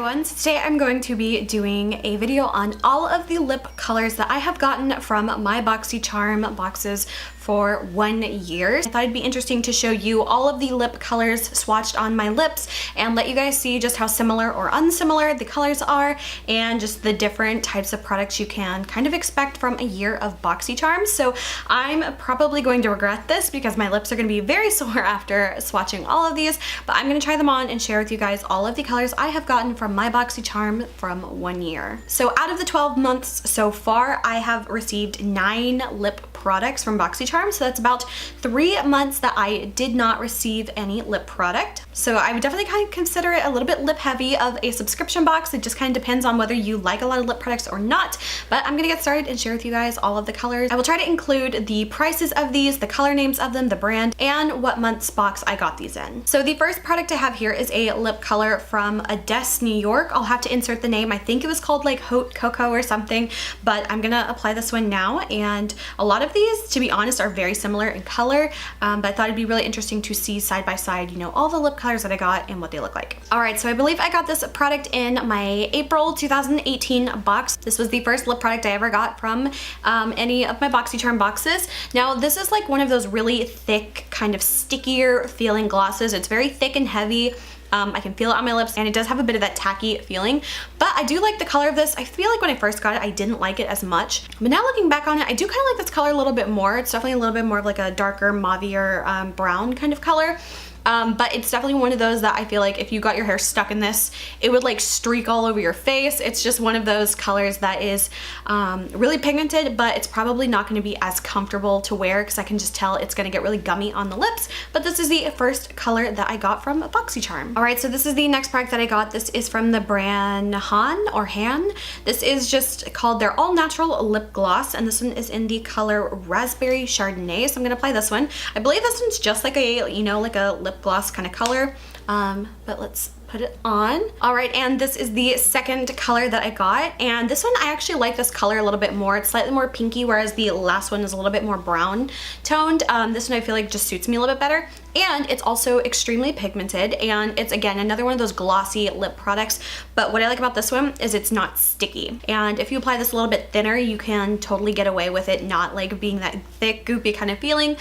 everyone, so today I'm going to be doing a video on all of the lip colors that I have gotten from my Boxycharm boxes for 1 year. I thought it'd be interesting to show you all of the lip colors swatched on my lips and let you guys see just how similar or unsimilar the colors are and just the different types of products you can kind of expect from a year of Boxycharm. So I'm probably going to regret this because my lips are going to be very sore after swatching all of these, but I'm going to try them on and share with you guys all of the colors I have gotten from my Boxycharm from 1 year. So out of the 12 months so far, I have received 9 lip products from Boxycharm, so that's about 3 months that I did not receive any lip product. So I would definitely kind of consider it a little bit lip heavy of a subscription box. It just kind of depends on whether you like a lot of lip products or not, but I'm gonna get started and share with you guys all of the colors. I will try to include the prices of these, the color names of them, the brand, and what month's box I got these in. So the first product I have here is a lip color from Adesse, New York. I'll have to insert the name. I think it was called like Haute Cocoa or something, but I'm gonna apply this one now. And a lot of these, to be honest, are very similar in color, but I thought it'd be really interesting to see side by side, you know, all the lip colors that I got and what they look like. All right, so I believe I got this product in my April 2018 box. This was the first lip product I ever got from any of my Boxycharm boxes. Now, this is like one of those really thick, kind of stickier feeling glosses. It's very thick and heavy. I can feel it on my lips, and it does have a bit of that tacky feeling, but I do like the color of this. I feel like when I first got it, I didn't like it as much, but now looking back on it, I do kind of like this color a little bit more. It's definitely a little bit more of like a darker, mauvier brown kind of color. But it's definitely one of those that I feel like if you got your hair stuck in this, it would like streak all over your face. It's just one of those colors that is really pigmented, but it's probably not going to be as comfortable to wear because I can just tell it's going to get really gummy on the lips. But this is the first color that I got from Boxycharm. All right, so this is the next product that I got. This is from the brand Han. This is just called their all natural lip gloss, and this one is in the color Raspberry Chardonnay. So I'm going to apply this one. I believe this one's just like a, you know, like a lip gloss kind of color, but let's put it on. All right, and this is the second color that I got, and this one I actually like this color a little bit more. It's slightly more pinky, whereas the last one is a little bit more brown toned. This one I feel like just suits me a little bit better, and it's also extremely pigmented, and it's again another one of those glossy lip products. But what I like about this one is it's not sticky, and if you apply this a little bit thinner, you can totally get away with it not like being that thick, goopy kind of feeling.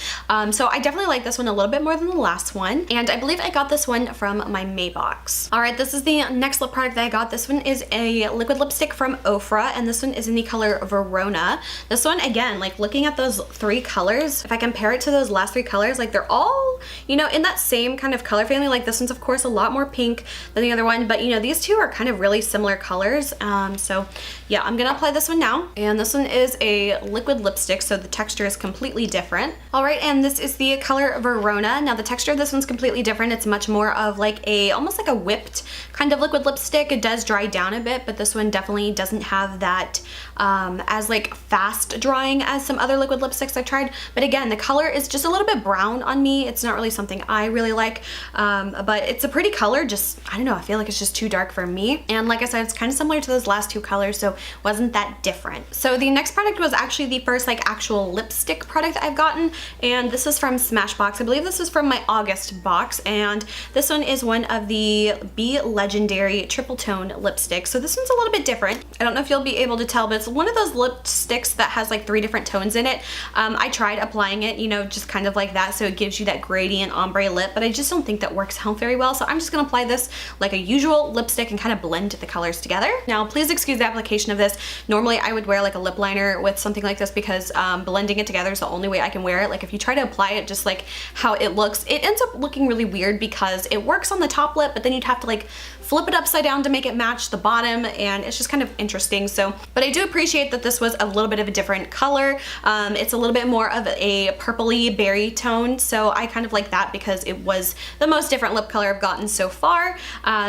So I definitely like this one a little bit more than the last one, and I believe I got this one from my May box. All right, this is the next lip product that I got. This one is a liquid lipstick from Ofra, and this one is in the color Verona. This one, again, like looking at those 3 colors, if I compare it to those last 3 colors, like they're all, you know, in that same kind of color family. Like this one's of course a lot more pink than the other one, but you know, these two are kind of really similar colors. So yeah, I'm gonna apply this one now. And this one is a liquid lipstick, so the texture is completely different. All right, and this is the color Verona. Now the texture of this one's completely different. It's much more of like a, almost like a whipped kind of liquid lipstick. It does dry down a bit, but this one definitely doesn't have that as like fast drying as some other liquid lipsticks I've tried. But again, the color is just a little bit brown on me. It's not really something I really like, but it's a pretty color. Just, I don't know, I feel like it's just too dark for me. And like I said, it's kind of similar to those last 2 colors, so wasn't that different. So the next product was actually the first like actual lipstick product that I've gotten, and this is from Smashbox. I believe this is from my August box, and this one is one of the Be Legendary triple tone lipsticks. So this one's a little bit different. I don't know if you'll be able to tell, but it's one of those lipsticks that has like 3 different tones in it. I tried applying it, you know, just kind of like that, so it gives you that gradient ombre lip, but I just don't think that works out very well. So I'm just gonna apply this like a usual lipstick and kind of blend the colors together. Now, please excuse the application of this. Normally I would wear like a lip liner with something like this because blending it together is the only way I can wear it. Like if you try to apply it just like how it looks, it ends up looking really weird because it works on the top lip, but then you'd have to like flip it upside down to make it match the bottom, and it's just kind of interesting. So, but I do appreciate that this was a little bit of a different color. It's a little bit more of a purpley berry tone, so I kind of like that because it was the most different lip color I've gotten so far.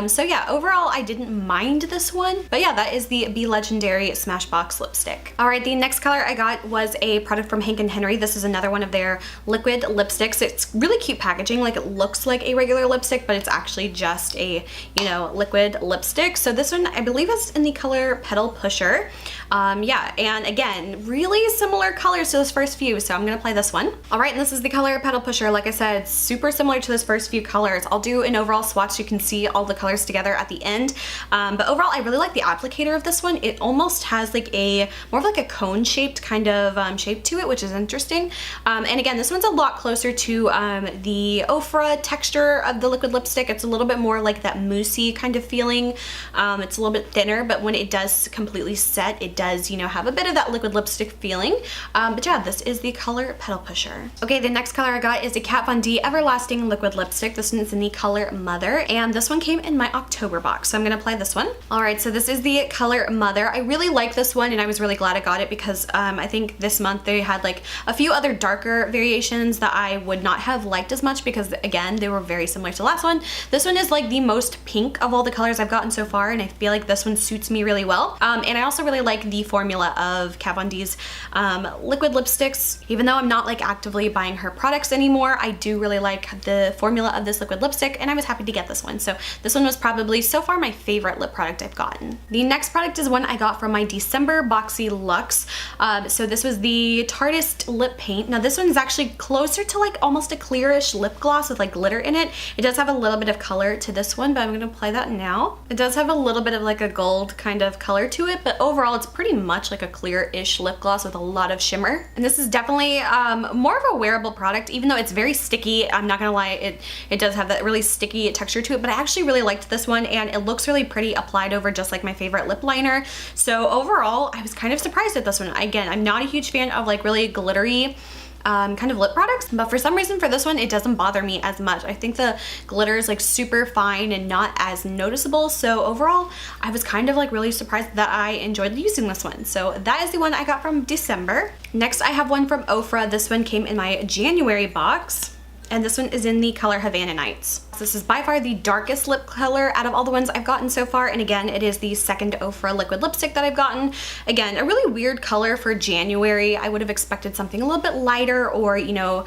So yeah, overall I didn't mind this one, but yeah, that is the Be Legendary Smashbox lipstick. All right, the next color I got was a product from Hank & Henry. This is another one of their liquid lipsticks. It's really cute packaging. Like it looks like a regular lipstick, but it's actually just a, you know, liquid lipstick. So this one I believe is in the color Petal Pusher. Yeah, and again, really similar colors to those first few, so I'm gonna apply this one. All right, and this is the color Petal Pusher. Like I said, super similar to those first few colors. I'll do an overall swatch so you can see all the colors together at the end. But overall, I really like the applicator of this one. It almost has like more of like a cone shaped kind of shape to it, which is interesting. And again, this one's a lot closer to the Ofra texture of the liquid lipstick. It's a little bit more like that moussey kind of feeling. It's a little bit thinner, but when it does completely set, it does, you know, have a bit of that liquid lipstick feeling. But yeah, this is the color Petal Pusher. Okay, the next color I got is a Kat Von D Everlasting Liquid Lipstick. This one is in the color Mother, and this one came in my October box, so I'm gonna apply this one. All right, so this is the color Mother. I really like this one, and I was really glad I got it because I think this month they had like a few other darker variations that I would not have liked as much because, again, they were very similar to the last one. This one is like the most pink of all the colors I've gotten so far, and I feel like this one suits me really well. And I also really like the formula of Kat Von D's liquid lipsticks. Even though I'm not like actively buying her products anymore, I do really like the formula of this liquid lipstick, and I was happy to get this one. So this one was probably so far my favorite lip product I've gotten. The next product is one I got from my December Boxy Luxe. So this was the Tarteist lip paint. Now this one is actually closer to like almost a clearish lip gloss with like glitter in it. It does have a little bit of color to this one, but I'm gonna apply that now. It does have a little bit of like a gold kind of color to it, but overall it's pretty much like a clear-ish lip gloss with a lot of shimmer. And this is definitely more of a wearable product, even though it's very sticky. I'm not gonna lie, it does have that really sticky texture to it, but I actually really liked this one, and it looks really pretty applied over just like my favorite lip liner. So overall, I was kind of surprised at this one. Again, I'm not a huge fan of like really glittery kind of lip products, but for some reason for this one it doesn't bother me as much. I think the glitter is like super fine and not as noticeable, so overall I was kind of like really surprised that I enjoyed using this one. So that is the one I got from December. Next I have one from Ofra. This one came in my January box, and this one is in the color Havana Nights. This is by far the darkest lip color out of all the ones I've gotten so far, and again, it is the second Ofra liquid lipstick that I've gotten. Again, a really weird color for January. I would have expected something a little bit lighter, or, you know,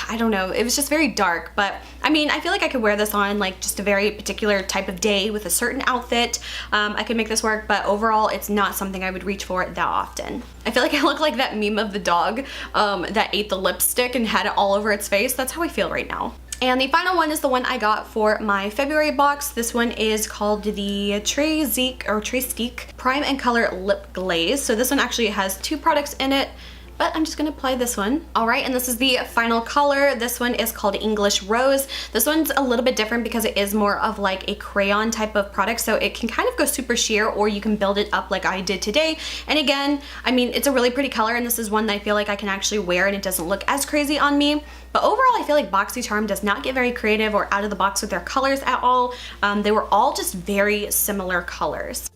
I don't know, it was just very dark, but I mean, I feel like I could wear this on like just a very particular type of day with a certain outfit. I could make this work, but overall it's not something I would reach for that often. I feel like I look like that meme of the dog that ate the lipstick and had it all over its face. That's how I feel right now. And the final one is the one I got for my February box. This one is called the Trestique Prime and Color Lip Glaze. So this one actually has two products in it, but I'm just gonna apply this one. All right, and this is the final color. This one is called English Rose. This one's a little bit different because it is more of like a crayon type of product, so it can kind of go super sheer, or you can build it up like I did today. And again, I mean, it's a really pretty color, and this is one that I feel like I can actually wear and it doesn't look as crazy on me. But overall, I feel like Boxycharm does not get very creative or out of the box with their colors at all. They were all just very similar colors.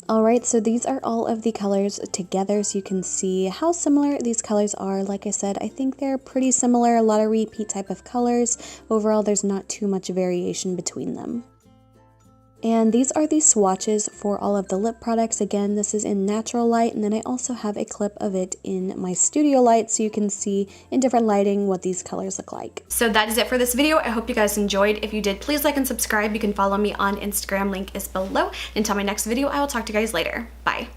Alright, so these are all of the colors together, so you can see how similar these colors are. Like I said, I think they're pretty similar, a lot of repeat type of colors. Overall, there's not too much variation between them. And these are the swatches for all of the lip products. Again, this is in natural light, and then I also have a clip of it in my studio light so you can see in different lighting what these colors look like. So that is it for this video. I hope you guys enjoyed. If you did, please like and subscribe. You can follow me on Instagram, link is below. Until my next video, I will talk to you guys later. Bye.